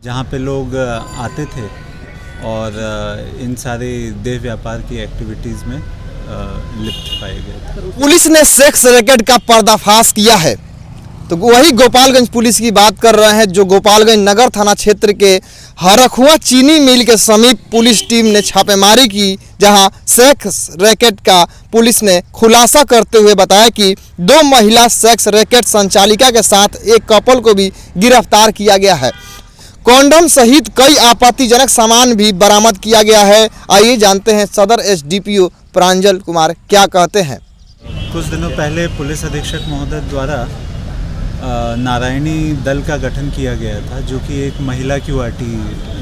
जहाँ पे लोग आते थे और इन सारे देह व्यापार की एक्टिविटीज़ में लिप्त पाए गए थे। पुलिस ने सेक्स रैकेट का पर्दाफाश किया है, तो वही गोपालगंज पुलिस की बात कर रहे हैं, जो गोपालगंज नगर थाना क्षेत्र के हरखुआ चीनी मिल के समीप पुलिस टीम ने छापेमारी की, जहां सेक्स रैकेट का पुलिस ने खुलासा करते हुए बताया कि 2 महिला सेक्स रैकेट संचालिका के साथ एक कपल को भी गिरफ्तार किया गया है। कॉन्डम सहित कई आपत्तिजनक सामान भी बरामद किया गया है। आइए जानते हैं सदर एसडीपीओ प्रांजल कुमार क्या कहते हैं। कुछ दिनों पहले पुलिस अधीक्षक महोदय द्वारा नारायणी दल का गठन किया गया था, जो कि एक महिला क्यूआरटी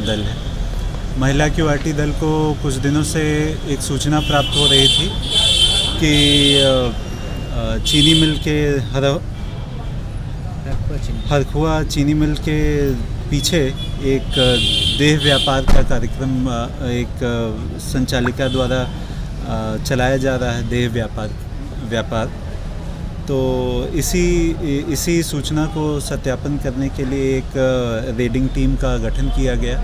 दल है। महिला क्यूआरटी दल को कुछ दिनों से एक सूचना प्राप्त हो रही थी कि चीनी मिल के हरखुआ चीनी मिल के पीछे एक देह व्यापार का कार्यक्रम एक संचालिका द्वारा चलाया जा रहा है, देह व्यापार। तो इसी सूचना को सत्यापन करने के लिए एक रेडिंग टीम का गठन किया गया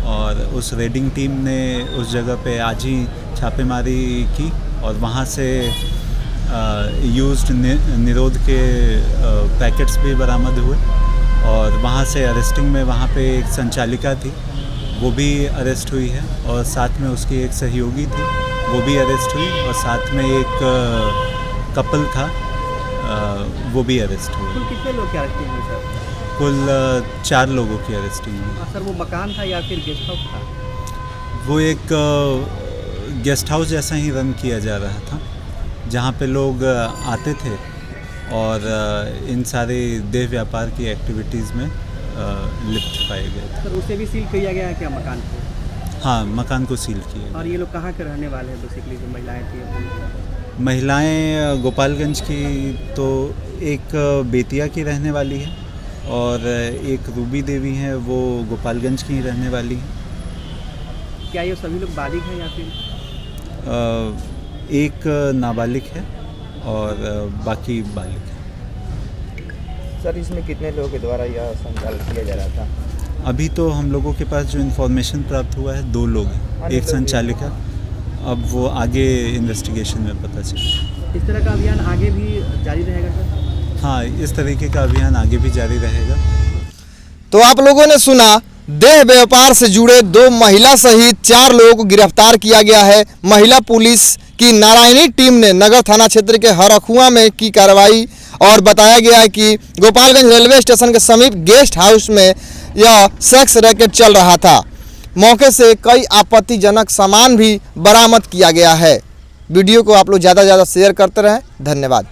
और उस रेडिंग टीम ने उस जगह पे आज ही छापेमारी की और वहाँ से यूज्ड निरोध के पैकेट्स भी बरामद हुए और वहाँ से अरेस्टिंग में वहाँ पे एक संचालिका थी, वो भी अरेस्ट हुई है और साथ में उसकी एक सहयोगी थी, वो भी अरेस्ट हुई और साथ में एक कपल था, वो भी अरेस्ट हुए। कुल कितने लोग की अरेस्टिंग हुई सर? कुल 4 लोगों की अरेस्टिंग हुई। सर वो मकान था या फिर गेस्ट हाउस था? वो एक गेस्ट हाउस जैसा ही रन किया जा रहा था, जहाँ पे लोग आते थे और इन सारे देह व्यापार की एक्टिविटीज़ में लिप्त पाए गए थे। सर उसे भी सील किया गया है क्या मकान को? हाँ, मकान को सील किया गया। और ये लोग कहाँ के रहने वाले हैं बेसिकली, जो महिलाएं थी? महिलाएं गोपालगंज की तो एक बेतिया की रहने वाली है और एक रूबी देवी हैं, वो गोपालगंज की ही रहने वाली हैं। क्या ये सभी लोग बालिग हैं या फिर? एक नाबालिग है और बाकी बालिग है। सर इसमें कितने लोगों के द्वारा यह संचालन किया जा रहा था? अभी तो हम लोगों के पास जो इन्फॉर्मेशन प्राप्त हुआ है 2 लोग हैं, एक संचालिका। अब वो आगे इन्वेस्टिगेशन में पता चलेगा। इस तरह का अभियान आगे भी जारी रहेगा सर? हाँ, इस तरीके का अभियान आगे भी जारी रहेगा। तो आप लोगों ने सुना, देह व्यापार से जुड़े 2 महिला सहित 4 लोगों को गिरफ्तार किया गया है। महिला पुलिस की नारायणी टीम ने नगर थाना क्षेत्र के हरखुआ में की कार्रवाई और बताया गया है कि गोपालगंज रेलवे स्टेशन के समीप गेस्ट हाउस में यह सेक्स रैकेट चल रहा था। मौके से कई आपत्तिजनक सामान भी बरामद किया गया है। वीडियो को आप लोग ज़्यादा से ज़्यादा शेयर करते रहें। धन्यवाद।